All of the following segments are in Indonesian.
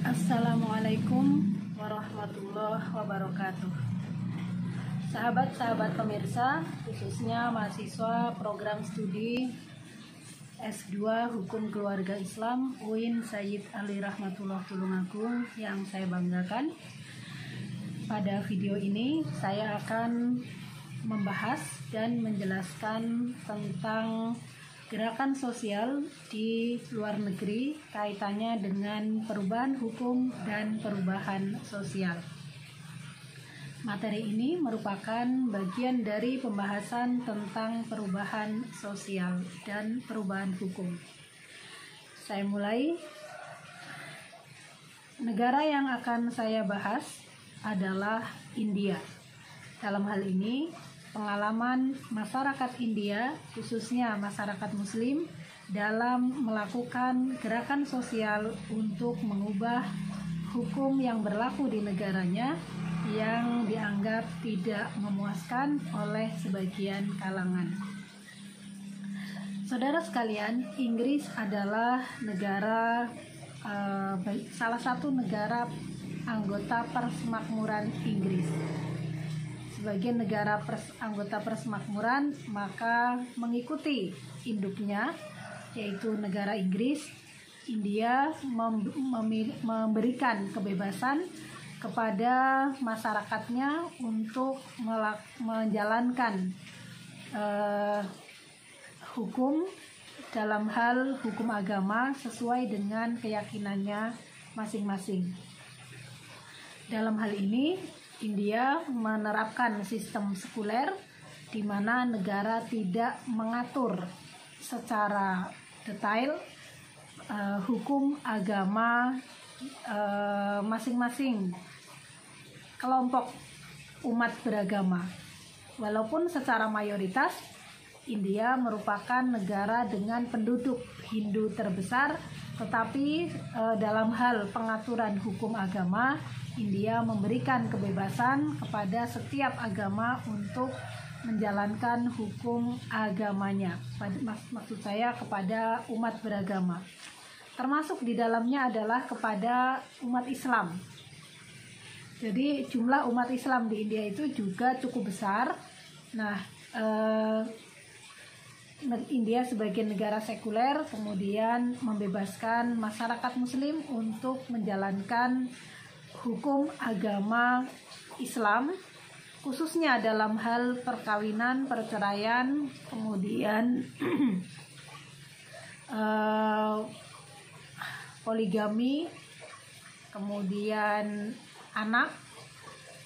Assalamualaikum warahmatullahi wabarakatuh. Sahabat-sahabat pemirsa, khususnya mahasiswa program studi S2 Hukum Keluarga Islam UIN Sayyid Ali Rahmatullah Tulungagung yang saya banggakan. Pada video ini saya akan membahas dan menjelaskan tentang gerakan sosial di luar negeri kaitannya dengan perubahan hukum dan perubahan sosial. Materi ini merupakan bagian dari pembahasan tentang perubahan sosial dan perubahan hukum. Saya mulai. Negara yang akan saya bahas adalah India. Dalam hal ini, pengalaman masyarakat India, khususnya masyarakat Muslim, dalam melakukan gerakan sosial untuk mengubah hukum yang berlaku di negaranya yang dianggap tidak memuaskan oleh sebagian kalangan. Saudara sekalian, Inggris adalah salah satu negara anggota Persemakmuran Inggris. Sebagai negara anggota Persemakmuran, maka mengikuti induknya, yaitu negara Inggris, India memberikan kebebasan kepada masyarakatnya untuk menjalankan hukum dalam hal hukum agama sesuai dengan keyakinannya masing-masing. Dalam hal ini, India menerapkan sistem sekuler di mana negara tidak mengatur secara detail hukum agama masing-masing kelompok umat beragama. Walaupun secara mayoritas India merupakan negara dengan penduduk Hindu terbesar, tetapi dalam hal pengaturan hukum agama, India memberikan kebebasan kepada setiap agama untuk menjalankan hukum agamanya. Maksud saya kepada umat beragama. Termasuk di dalamnya adalah kepada umat Islam. Jadi jumlah umat Islam di India itu juga cukup besar. Nah, India sebagai negara sekuler kemudian membebaskan masyarakat Muslim untuk menjalankan hukum agama Islam, khususnya dalam hal perkawinan, perceraian, kemudian poligami, kemudian anak,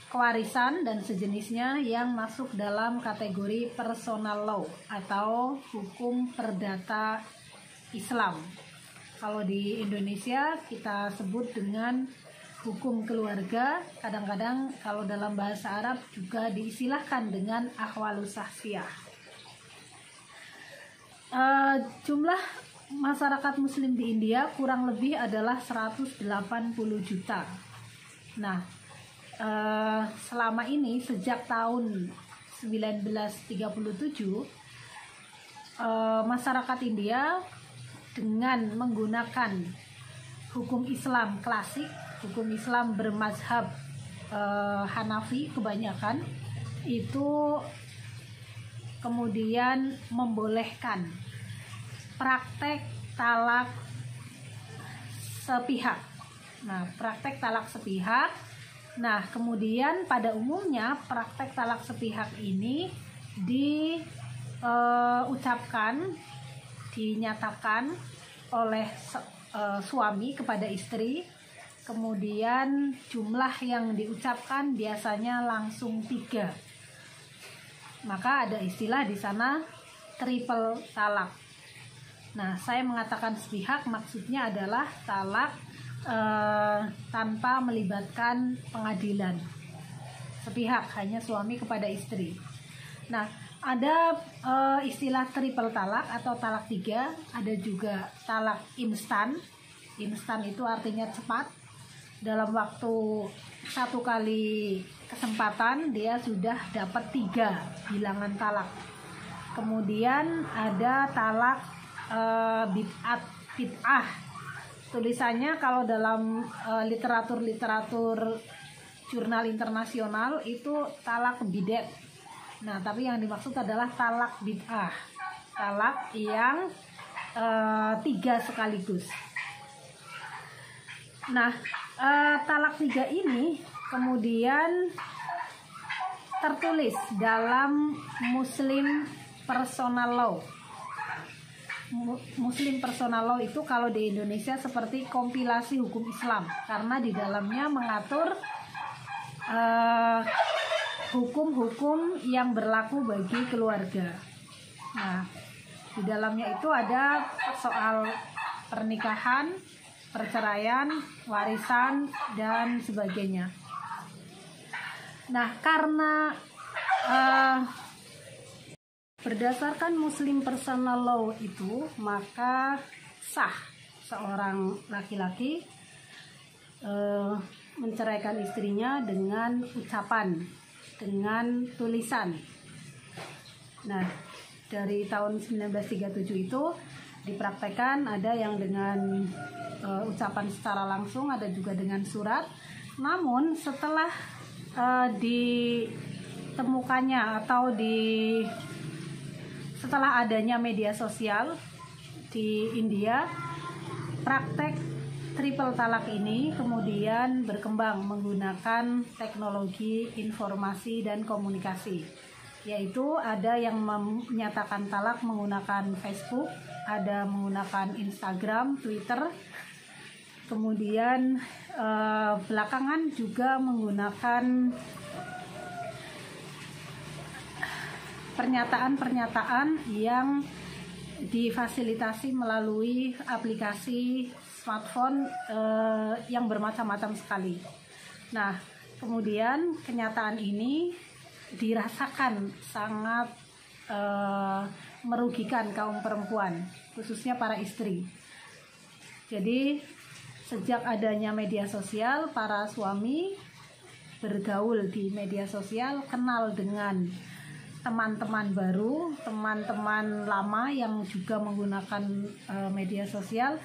kewarisan, dan sejenisnya yang masuk dalam kategori personal law atau hukum perdata Islam. Kalau di Indonesia kita sebut dengan hukum keluarga, kadang-kadang kalau dalam bahasa Arab juga diistilahkan dengan akhwalus sahsiyah. Jumlah masyarakat Muslim di India kurang lebih adalah 180 juta. Nah, selama ini sejak tahun 1937 masyarakat India dengan menggunakan hukum Islam klasik, hukum Islam bermazhab Hanafi kebanyakan, itu kemudian membolehkan praktek talak sepihak. Nah, praktek talak sepihak. Nah, kemudian pada umumnya praktek talak sepihak ini dinyatakan oleh suami kepada istri. Kemudian jumlah yang diucapkan biasanya langsung 3. Maka ada istilah di sana triple talak. Nah, saya mengatakan sepihak maksudnya adalah talak tanpa melibatkan pengadilan. Sepihak, hanya suami kepada istri. Nah, ada istilah triple talak atau talak 3, ada juga talak instan. Instan itu artinya cepat. Dalam waktu 1 kali kesempatan dia sudah dapat 3 bilangan talak. Kemudian ada talak bid'ah tulisannya kalau dalam literatur jurnal internasional itu talak bidet. Nah, tapi yang dimaksud adalah talak bid'ah, talak yang 3 sekaligus. Nah, talak 3 ini kemudian tertulis dalam Muslim Personal Law. Muslim Personal Law itu kalau di Indonesia seperti kompilasi hukum Islam, karena di dalamnya mengatur hukum-hukum yang berlaku bagi keluarga. Nah, di dalamnya itu ada soal pernikahan, perceraian, warisan, dan sebagainya. Nah, karena berdasarkan Muslim Personal Law itu, maka sah seorang laki-laki menceraikan istrinya dengan ucapan, dengan tulisan. Nah, dari tahun 1937 itu dipraktekkan, ada yang dengan ucapan secara langsung, ada juga dengan surat. Namun setelah ditemukannya atau setelah adanya media sosial di India, praktek triple talak ini kemudian berkembang menggunakan teknologi informasi dan komunikasi, yaitu ada yang menyatakan talak menggunakan Facebook, ada menggunakan Instagram, Twitter, kemudian belakangan juga menggunakan pernyataan-pernyataan yang difasilitasi melalui aplikasi smartphone yang bermacam-macam sekali. Nah, kemudian kenyataan ini dirasakan sangat merugikan kaum perempuan, khususnya para istri. Jadi, sejak adanya media sosial, para suami bergaul di media sosial, kenal dengan teman-teman baru, teman-teman lama yang juga menggunakan media sosial.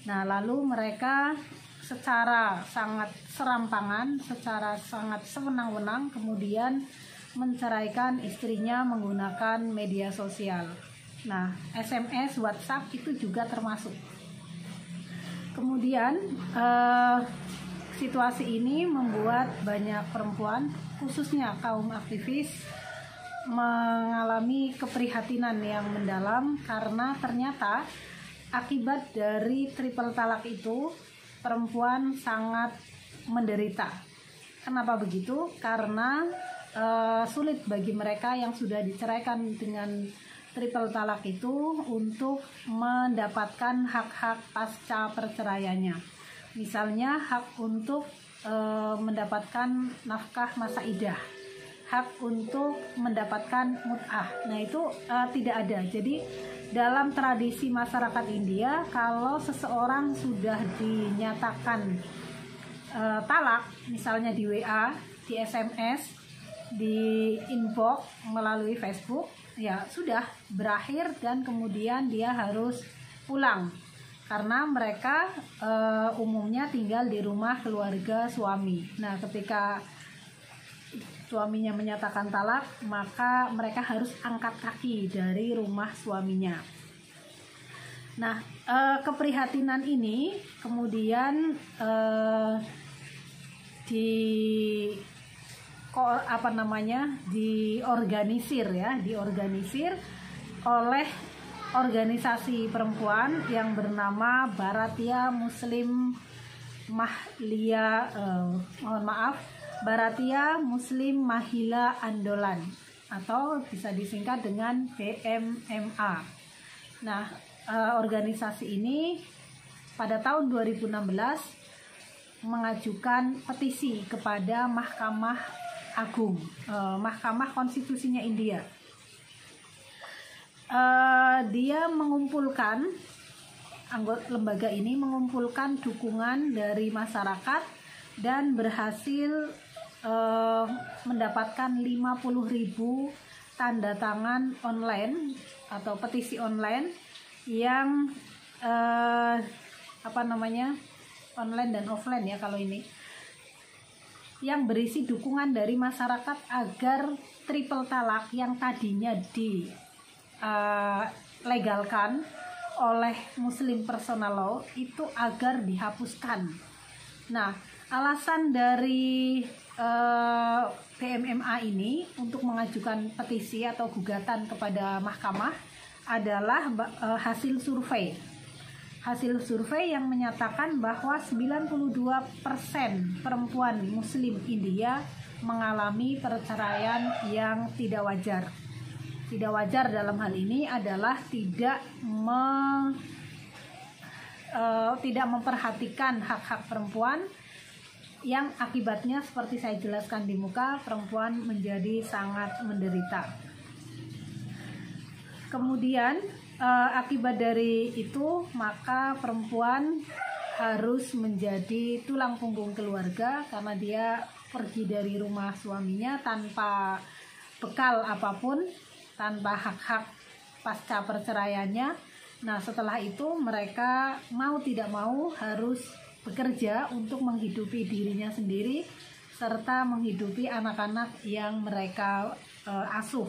Nah, lalu mereka secara sangat serampangan, secara sangat sewenang-wenang kemudian menceraikan istrinya menggunakan media sosial. Nah, SMS, WhatsApp itu juga termasuk. Kemudian situasi ini membuat banyak perempuan, khususnya kaum aktivis, mengalami keprihatinan yang mendalam karena ternyata akibat dari triple talak itu perempuan sangat menderita. Kenapa begitu? Karena sulit bagi mereka yang sudah diceraikan dengan triple talak itu untuk mendapatkan hak-hak pasca perceraiannya. Misalnya hak untuk mendapatkan nafkah masa idah, hak untuk mendapatkan mut'ah. Nah, itu tidak ada. Jadi dalam tradisi masyarakat India, kalau seseorang sudah dinyatakan talak, misalnya di WA, di SMS, di inbox melalui Facebook, ya sudah berakhir dan kemudian dia harus pulang. Karena mereka umumnya tinggal di rumah keluarga suami. Nah, ketika suaminya menyatakan talak, maka mereka harus angkat kaki dari rumah suaminya. Nah, keprihatinan ini kemudian diorganisir oleh organisasi perempuan yang bernama Bharatiya Muslim Bharatiya Muslim Mahila Andolan, atau bisa disingkat dengan BMMA. Nah, organisasi ini pada tahun 2016 mengajukan petisi kepada Mahkamah Agung, Mahkamah Konstitusinya India. Dia mengumpulkan, anggota lembaga ini mengumpulkan dukungan dari masyarakat dan berhasil mendapatkan 50.000 tanda tangan online atau petisi online yang online dan offline ya kalau ini, yang berisi dukungan dari masyarakat agar triple talak yang tadinya dilegalkan oleh Muslim Personal Law itu agar dihapuskan. Nah, alasan dari PMMA ini untuk mengajukan petisi atau gugatan kepada mahkamah adalah hasil survei yang menyatakan bahwa 92% perempuan Muslim India mengalami perceraian yang tidak wajar. Tidak wajar dalam hal ini adalah tidak memperhatikan hak-hak perempuan, yang akibatnya seperti saya jelaskan di muka, perempuan menjadi sangat menderita. Kemudian akibat dari itu maka perempuan harus menjadi tulang punggung keluarga karena dia pergi dari rumah suaminya tanpa bekal apapun, tanpa hak-hak pasca perceraiannya. Nah, setelah itu mereka mau tidak mau harus bekerja untuk menghidupi dirinya sendiri serta menghidupi anak-anak yang mereka asuh.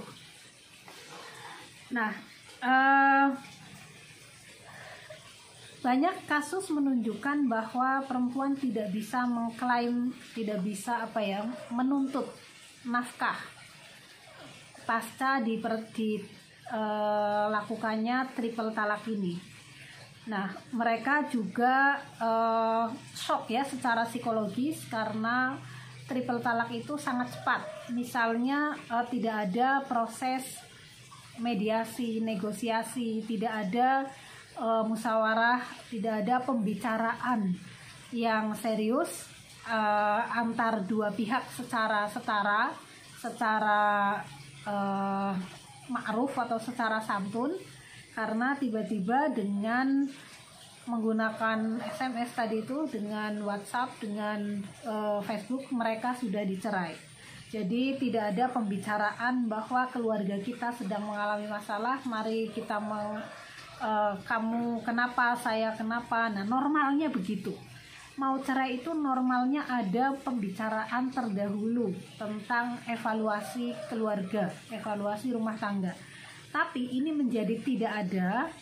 Nah, banyak kasus menunjukkan bahwa perempuan tidak bisa mengklaim, tidak bisa menuntut nafkah pasca dilakukannya triple talak ini. Nah, mereka juga shock ya secara psikologis karena triple talak itu sangat cepat. Misalnya tidak ada proses mediasi, negosiasi, tidak ada musyawarah, tidak ada pembicaraan yang serius antar dua pihak secara setara, secara ma'ruf atau secara santun. Karena tiba-tiba dengan menggunakan SMS tadi itu, dengan WhatsApp, dengan Facebook, mereka sudah dicerai. Jadi tidak ada pembicaraan bahwa keluarga kita sedang mengalami masalah, mari kita kamu kenapa, saya kenapa. Nah, normalnya begitu. Mau cerai itu normalnya ada pembicaraan terdahulu tentang evaluasi keluarga, evaluasi rumah tangga. Tapi ini menjadi tidak ada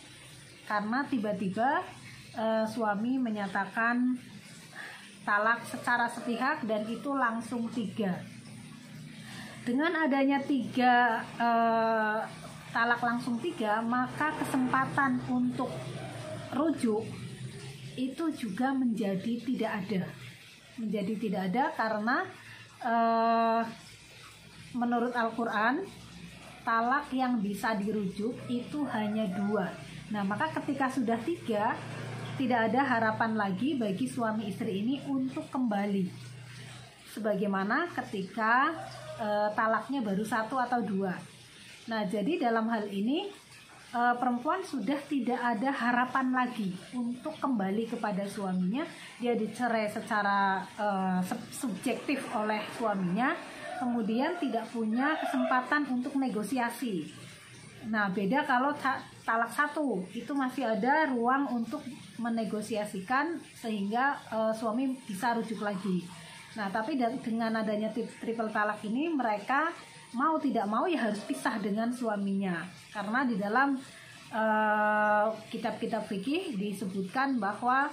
karena tiba-tiba suami menyatakan talak secara sepihak dan itu langsung 3. Dengan adanya 3 talak langsung 3, maka kesempatan untuk rujuk itu juga menjadi tidak ada. Menjadi tidak ada karena menurut Al-Quran talak yang bisa dirujuk itu hanya 2. Nah, maka ketika sudah 3, tidak ada harapan lagi bagi suami istri ini untuk kembali. Sebagaimana ketika talaknya baru 1 atau 2. Nah, jadi dalam hal ini perempuan sudah tidak ada harapan lagi untuk kembali kepada suaminya. Dia dicerai secara subjektif oleh suaminya, kemudian tidak punya kesempatan untuk negosiasi. Nah, beda kalau talak 1, itu masih ada ruang untuk menegosiasikan sehingga suami bisa rujuk lagi. Nah, tapi dengan adanya triple talak ini, mereka mau tidak mau ya harus pisah dengan suaminya. Karena di dalam kitab-kitab fikih disebutkan bahwa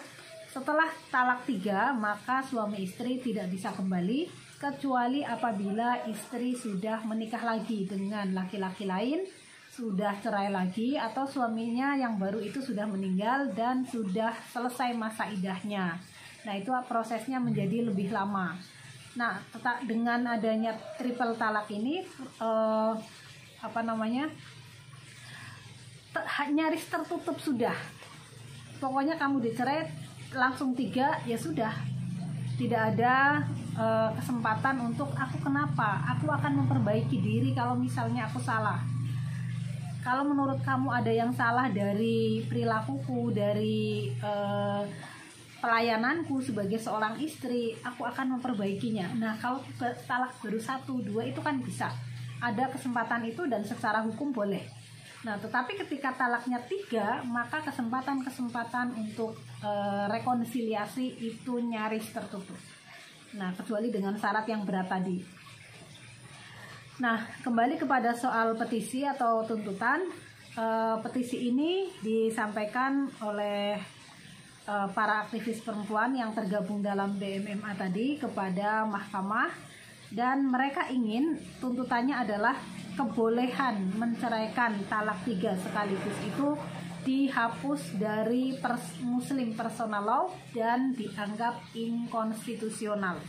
setelah talak 3, maka suami istri tidak bisa kembali kecuali apabila istri sudah menikah lagi dengan laki-laki lain, sudah cerai lagi, atau suaminya yang baru itu sudah meninggal dan sudah selesai masa idahnya. Nah, itu prosesnya menjadi lebih lama. Nah, dengan adanya triple talak ini nyaris tertutup sudah. Pokoknya kamu dicerai langsung 3, ya sudah. Tidak ada kesempatan untuk aku kenapa, aku akan memperbaiki diri kalau misalnya aku salah. Kalau menurut kamu ada yang salah dari perilakuku, dari pelayananku sebagai seorang istri, aku akan memperbaikinya. Nah, kalau talak baru 1, 2 itu kan bisa. Ada kesempatan itu dan secara hukum boleh. Nah, tetapi ketika talaknya 3, maka kesempatan-kesempatan untuk rekonsiliasi itu nyaris tertutup. Nah, kecuali dengan syarat yang berat tadi. Nah, kembali kepada soal petisi atau tuntutan. Petisi ini disampaikan oleh para aktivis perempuan yang tergabung dalam BMMA tadi kepada mahkamah, dan mereka ingin tuntutannya adalah kebolehan menceraikan talak 3 sekaligus itu dihapus dari Muslim Personal Law dan dianggap inkonstitusional.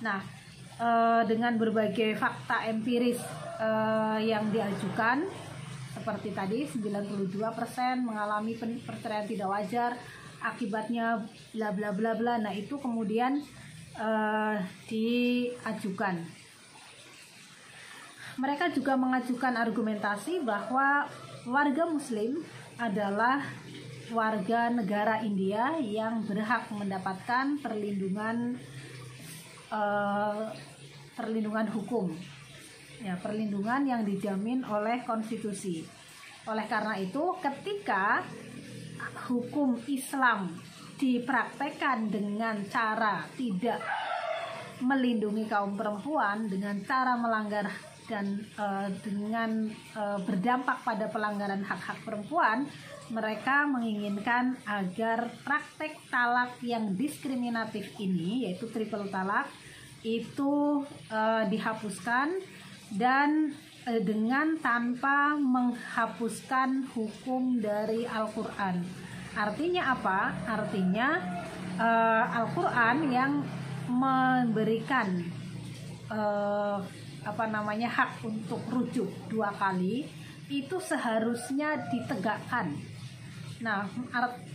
Nah, dengan berbagai fakta empiris yang diajukan, seperti tadi 92% mengalami perceraian tidak wajar, akibatnya bla bla bla bla. Nah, itu kemudian diajukan. Mereka juga mengajukan argumentasi bahwa warga Muslim adalah warga negara India yang berhak mendapatkan perlindungan hukum, ya, perlindungan yang dijamin oleh konstitusi. Oleh karena itu, ketika hukum Islam dipraktekkan dengan cara tidak melindungi kaum perempuan, dengan cara melanggar dan dengan berdampak pada pelanggaran hak-hak perempuan, mereka menginginkan agar praktek talak yang diskriminatif ini, yaitu triple talak, itu dihapuskan, dan dengan tanpa menghapuskan hukum dari Al-Quran. Artinya apa? Artinya Al-Quran yang memberikan hak untuk rujuk 2 kali itu seharusnya ditegakkan. Nah,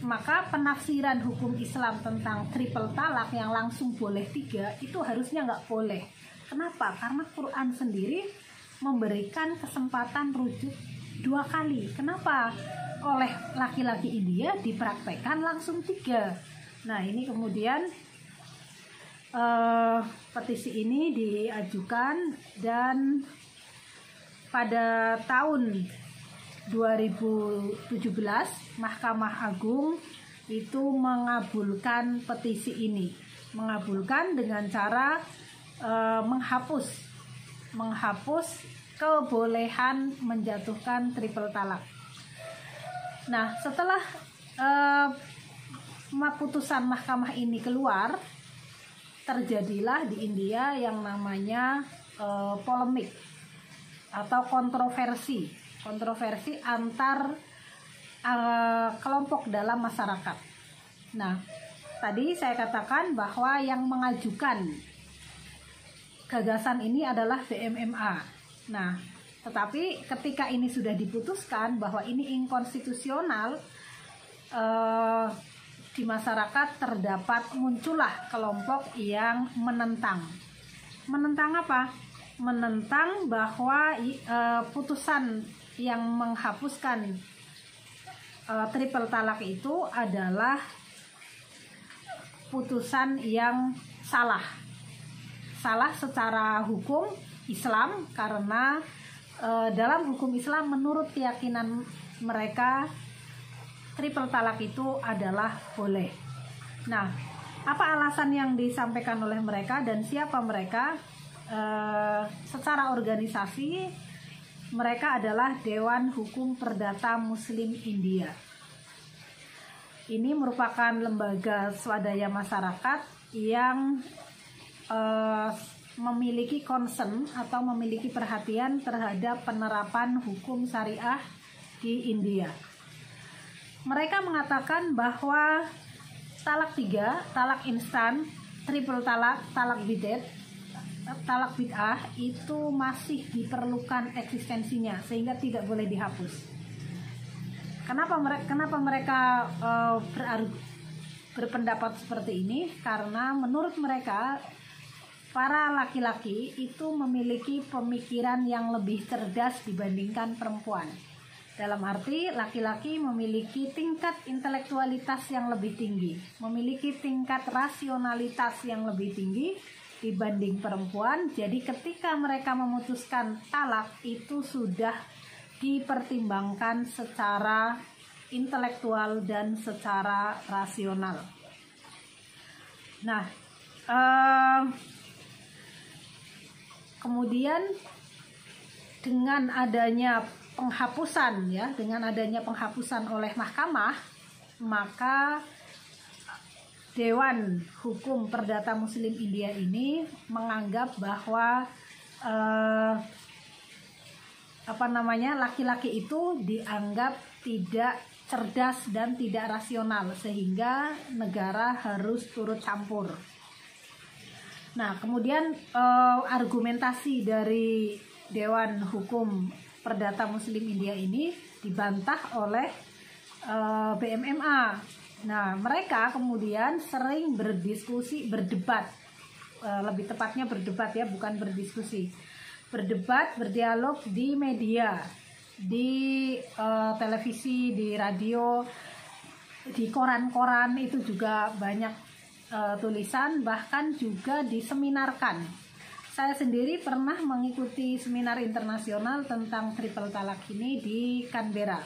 maka penafsiran hukum Islam tentang triple talak yang langsung boleh 3 itu harusnya nggak boleh. Kenapa? Karena Quran sendiri memberikan kesempatan rujuk 2 kali. Kenapa oleh laki-laki India dipraktekkan langsung 3? Nah, ini kemudian petisi ini diajukan, dan pada tahun 2017 Mahkamah Agung itu mengabulkan petisi ini, mengabulkan dengan cara menghapus kebolehan menjatuhkan triple talak. Nah, setelah putusan mahkamah ini keluar, terjadilah di India yang namanya polemik atau kontroversi antar kelompok dalam masyarakat. Nah, tadi saya katakan bahwa yang mengajukan gagasan ini adalah BMMA. Nah, tetapi ketika ini sudah diputuskan bahwa ini inkonstitusional, di masyarakat muncullah kelompok yang menentang. Menentang apa? Menentang bahwa putusan yang menghapuskan triple talak itu adalah putusan yang salah secara hukum Islam, karena dalam hukum Islam menurut keyakinan mereka triple talak itu adalah boleh. Nah, apa alasan yang disampaikan oleh mereka dan siapa mereka? Secara organisasi mereka adalah Dewan Hukum Perdata Muslim India. Ini merupakan lembaga swadaya masyarakat yang memiliki concern atau memiliki perhatian terhadap penerapan hukum syariah di India. Mereka mengatakan bahwa talak 3, talak instan, triple talak, talak bid'ah itu masih diperlukan eksistensinya sehingga tidak boleh dihapus. Kenapa mereka berpendapat seperti ini? Karena menurut mereka para laki-laki itu memiliki pemikiran yang lebih cerdas dibandingkan perempuan. Dalam arti laki-laki memiliki tingkat intelektualitas yang lebih tinggi, memiliki tingkat rasionalitas yang lebih tinggi dibanding perempuan. Jadi ketika mereka memutuskan talak itu sudah dipertimbangkan secara intelektual dan secara rasional. Nah, kemudian dengan adanya penghapusan oleh mahkamah, maka Dewan Hukum Perdata Muslim India ini menganggap bahwa laki-laki itu dianggap tidak cerdas dan tidak rasional, sehingga negara harus turut campur. Nah, kemudian argumentasi dari Dewan Hukum Perdata Muslim India ini dibantah oleh BMMA. Nah, mereka kemudian sering berdebat, lebih tepatnya berdebat ya, bukan berdiskusi. Berdialog di media, di televisi, di radio, di koran-koran itu juga banyak tulisan, bahkan juga diseminarkan. Saya sendiri pernah mengikuti seminar internasional tentang triple talak ini di Canberra,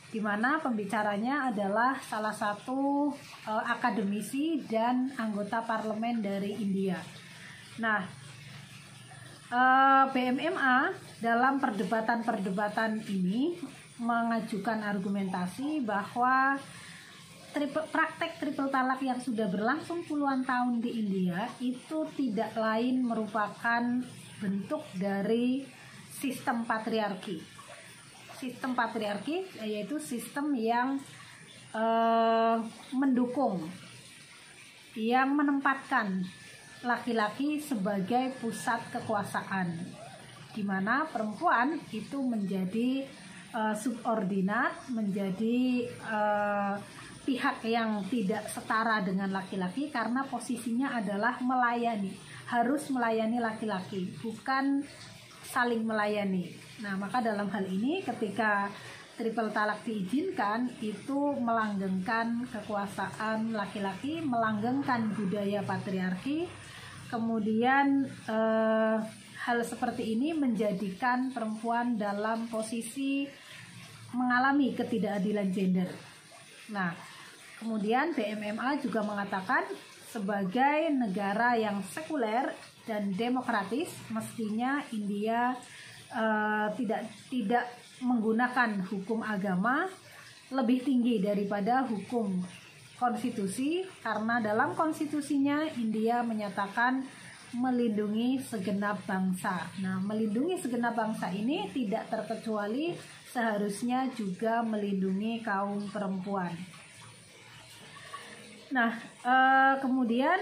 di mana pembicaranya adalah salah satu akademisi dan anggota parlemen dari India. Nah, BMMA dalam perdebatan ini mengajukan argumentasi bahwa praktek triple talak yang sudah berlangsung puluhan tahun di India itu tidak lain merupakan bentuk dari sistem patriarki. Sistem patriarki yaitu sistem yang mendukung, yang menempatkan laki-laki sebagai pusat kekuasaan, di mana perempuan itu menjadi subordinat, menjadi pihak yang tidak setara dengan laki-laki karena posisinya adalah harus melayani laki-laki, bukan saling melayani. Nah, maka dalam hal ini ketika triple talak diizinkan, itu melanggengkan kekuasaan laki-laki, melanggengkan budaya patriarki. Kemudian hal seperti ini menjadikan perempuan dalam posisi mengalami ketidakadilan gender. Nah, kemudian BMMA juga mengatakan sebagai negara yang sekuler dan demokratis, mestinya India tidak menggunakan hukum agama lebih tinggi daripada hukum konstitusi, karena dalam konstitusinya India menyatakan melindungi segenap bangsa. Nah, melindungi segenap bangsa ini tidak terkecuali seharusnya juga melindungi kaum perempuan. Nah, kemudian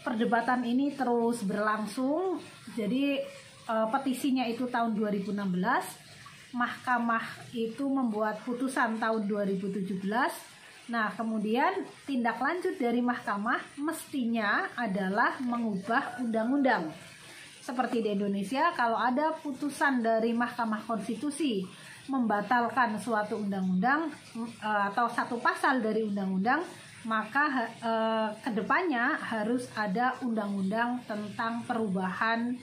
perdebatan ini terus berlangsung. Jadi petisinya itu tahun 2016, mahkamah itu membuat putusan tahun 2017. Nah, kemudian tindak lanjut dari mahkamah mestinya adalah mengubah undang-undang. Seperti di Indonesia, kalau ada putusan dari Mahkamah Konstitusi membatalkan suatu undang-undang atau satu pasal dari undang-undang, maka kedepannya harus ada undang-undang tentang perubahan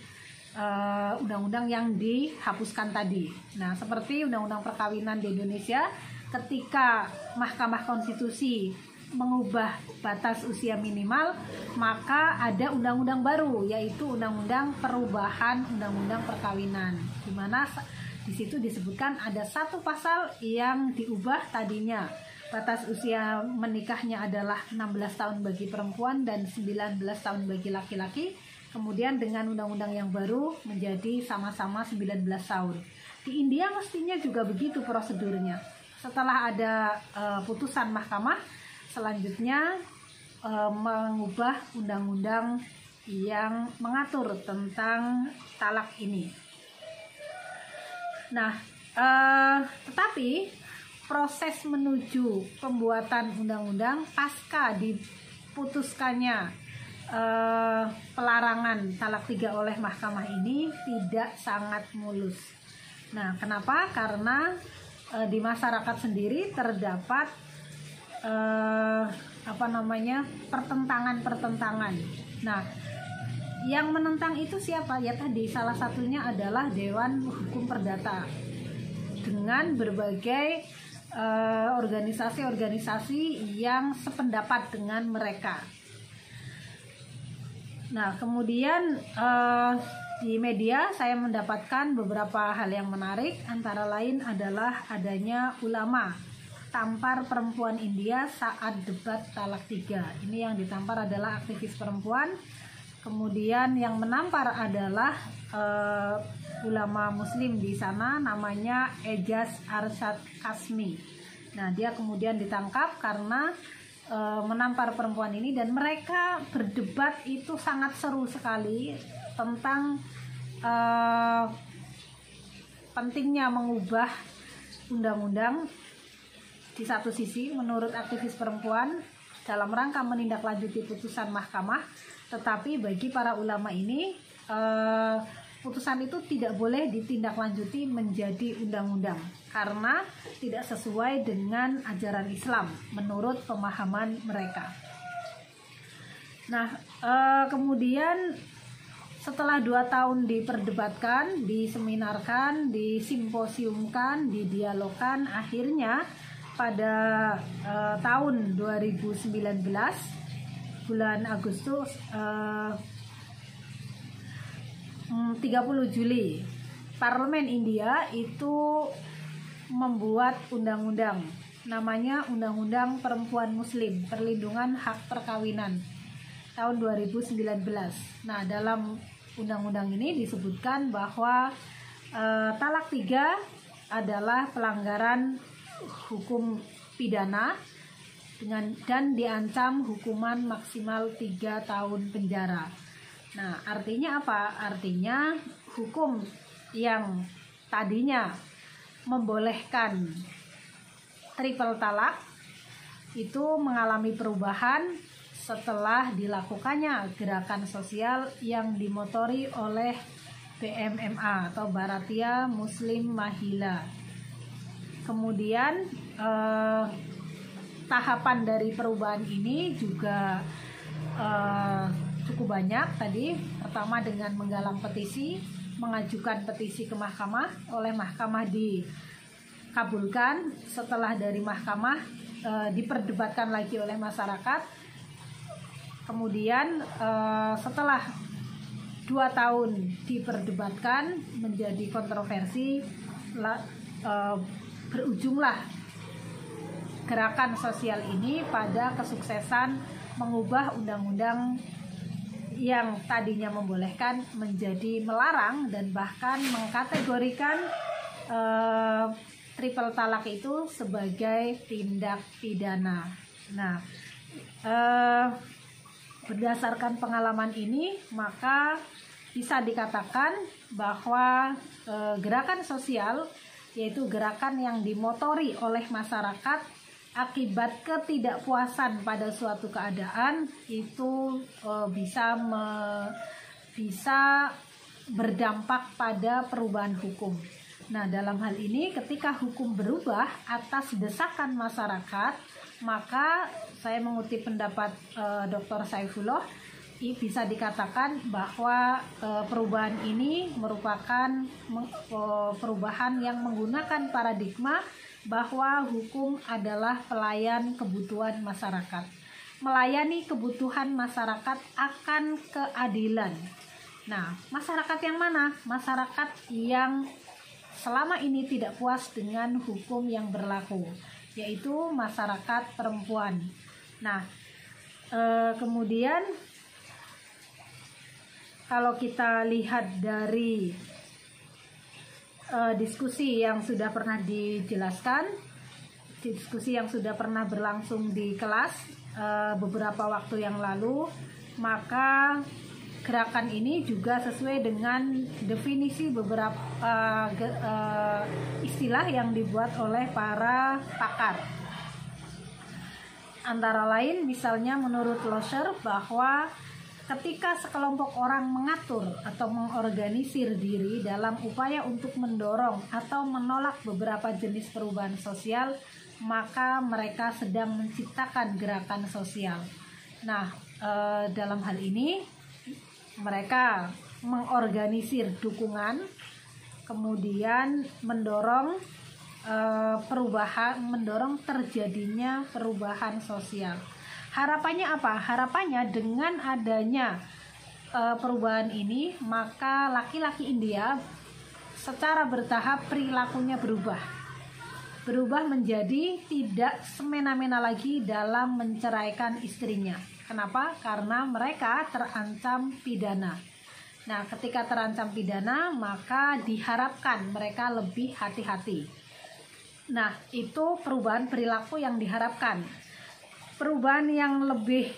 undang-undang yang dihapuskan tadi. Nah, seperti undang-undang perkawinan di Indonesia, ketika Mahkamah Konstitusi mengubah batas usia minimal, maka ada undang-undang baru, yaitu undang-undang perubahan undang-undang perkawinan, di mana di situ disebutkan ada satu pasal yang diubah. Tadinya batas usia menikahnya adalah 16 tahun bagi perempuan dan 19 tahun bagi laki-laki. Kemudian dengan undang-undang yang baru menjadi sama-sama 19 tahun. Di India mestinya juga begitu prosedurnya. Setelah ada putusan mahkamah, selanjutnya mengubah undang-undang yang mengatur tentang talak ini. Nah, tetapi proses menuju pembuatan undang-undang pasca diputuskannya pelarangan talak 3 oleh mahkamah ini tidak sangat mulus. Nah, kenapa? Karena di masyarakat sendiri terdapat pertentangan. Nah, yang menentang itu siapa? Ya tadi salah satunya adalah Dewan Hukum Perdata. dengan berbagai organisasi-organisasi yang sependapat dengan mereka. Nah, kemudian di media saya mendapatkan beberapa hal yang menarik, antara lain adalah adanya ulama tampar perempuan India saat debat talak 3. Ini yang ditampar adalah aktivis perempuan. Kemudian yang menampar adalah ulama muslim di sana, namanya Ejaz Arsyad Kasmi. Nah, dia kemudian ditangkap karena menampar perempuan ini, dan mereka berdebat itu sangat seru sekali tentang pentingnya mengubah undang-undang. Di satu sisi, menurut aktivis perempuan, dalam rangka menindaklanjuti putusan mahkamah, tetapi bagi para ulama ini putusan itu tidak boleh ditindaklanjuti menjadi undang-undang karena tidak sesuai dengan ajaran Islam menurut pemahaman mereka. Nah, kemudian setelah 2 tahun diperdebatkan, diseminarkan, disimposiumkan, didialogkan, akhirnya pada tahun 2019 bulan Agustus 30 Juli Parlemen India itu membuat undang-undang, namanya Undang-Undang Perempuan Muslim Perlindungan Hak Perkawinan tahun 2019. Nah, dalam undang-undang ini disebutkan bahwa talak 3 adalah pelanggaran hukum pidana dan diancam hukuman maksimal 3 tahun penjara. Nah, artinya apa? Artinya hukum yang tadinya membolehkan triple talak itu mengalami perubahan setelah dilakukannya gerakan sosial yang dimotori oleh BMMA atau Bharatiya Muslim Mahila. Kemudian tahapan dari perubahan ini juga cukup banyak. Tadi pertama dengan menggalang petisi, mengajukan petisi ke mahkamah, oleh mahkamah dikabulkan. Setelah dari mahkamah diperdebatkan lagi oleh masyarakat. Kemudian setelah 2 tahun diperdebatkan menjadi kontroversi, berujunglah gerakan sosial ini pada kesuksesan mengubah undang-undang yang tadinya membolehkan menjadi melarang, dan bahkan mengkategorikan triple talak itu sebagai tindak pidana. Nah, berdasarkan pengalaman ini, maka bisa dikatakan bahwa gerakan sosial, yaitu gerakan yang dimotori oleh masyarakat akibat ketidakpuasan pada suatu keadaan, itu bisa berdampak pada perubahan hukum. Nah, dalam hal ini ketika hukum berubah atas desakan masyarakat, maka saya mengutip pendapat Dr. Saifullah, bisa dikatakan bahwa perubahan ini merupakan perubahan yang menggunakan paradigma bahwa hukum adalah pelayan kebutuhan masyarakat, melayani kebutuhan masyarakat akan keadilan. Nah, masyarakat yang mana? Masyarakat yang selama ini tidak puas dengan hukum yang berlaku, yaitu masyarakat perempuan. Nah, kemudian kalau kita lihat dari diskusi yang sudah pernah dijelaskan, diskusi yang sudah pernah berlangsung di kelas beberapa waktu yang lalu, maka gerakan ini juga sesuai dengan definisi beberapa istilah yang dibuat oleh para pakar. Antara lain, misalnya menurut Losher, bahwa ketika sekelompok orang mengatur atau mengorganisir diri dalam upaya untuk mendorong atau menolak beberapa jenis perubahan sosial, maka mereka sedang menciptakan gerakan sosial. Nah, dalam hal ini mereka mengorganisir dukungan, kemudian mendorong perubahan, mendorong terjadinya perubahan sosial. Harapannya apa? Harapannya dengan adanya perubahan ini, maka laki-laki India secara bertahap perilakunya berubah menjadi tidak semena-mena lagi dalam menceraikan istrinya. Kenapa? Karena mereka terancam pidana. Nah, ketika terancam pidana, maka diharapkan mereka lebih hati-hati. Nah, itu perubahan perilaku yang diharapkan. Perubahan yang lebih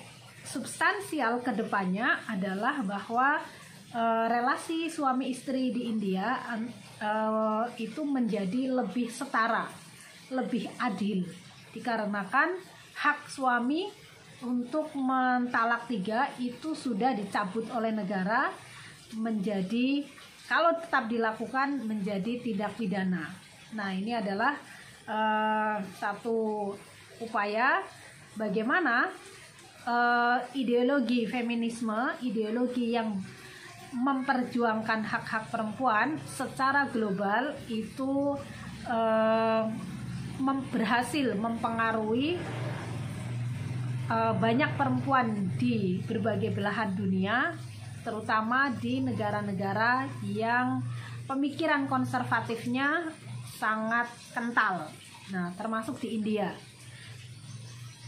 substansial ke depannya adalah bahwa relasi suami istri di India itu menjadi lebih setara, lebih adil, dikarenakan hak suami untuk mentalak 3 itu sudah dicabut oleh negara, menjadi, kalau tetap dilakukan, menjadi tindak pidana. Nah, ini adalah satu upaya bagaimana ideologi feminisme, ideologi yang memperjuangkan hak-hak perempuan secara global itu berhasil mempengaruhi banyak perempuan di berbagai belahan dunia, terutama di negara-negara yang pemikiran konservatifnya sangat kental. Nah, termasuk di India.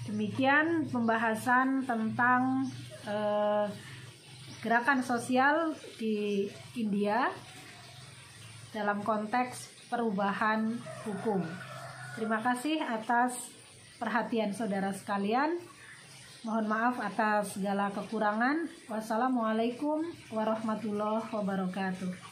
Demikian pembahasan tentang gerakan sosial di India dalam konteks perubahan hukum. Terima kasih atas perhatian saudara sekalian. Mohon maaf atas segala kekurangan. Wassalamualaikum warahmatullahi wabarakatuh.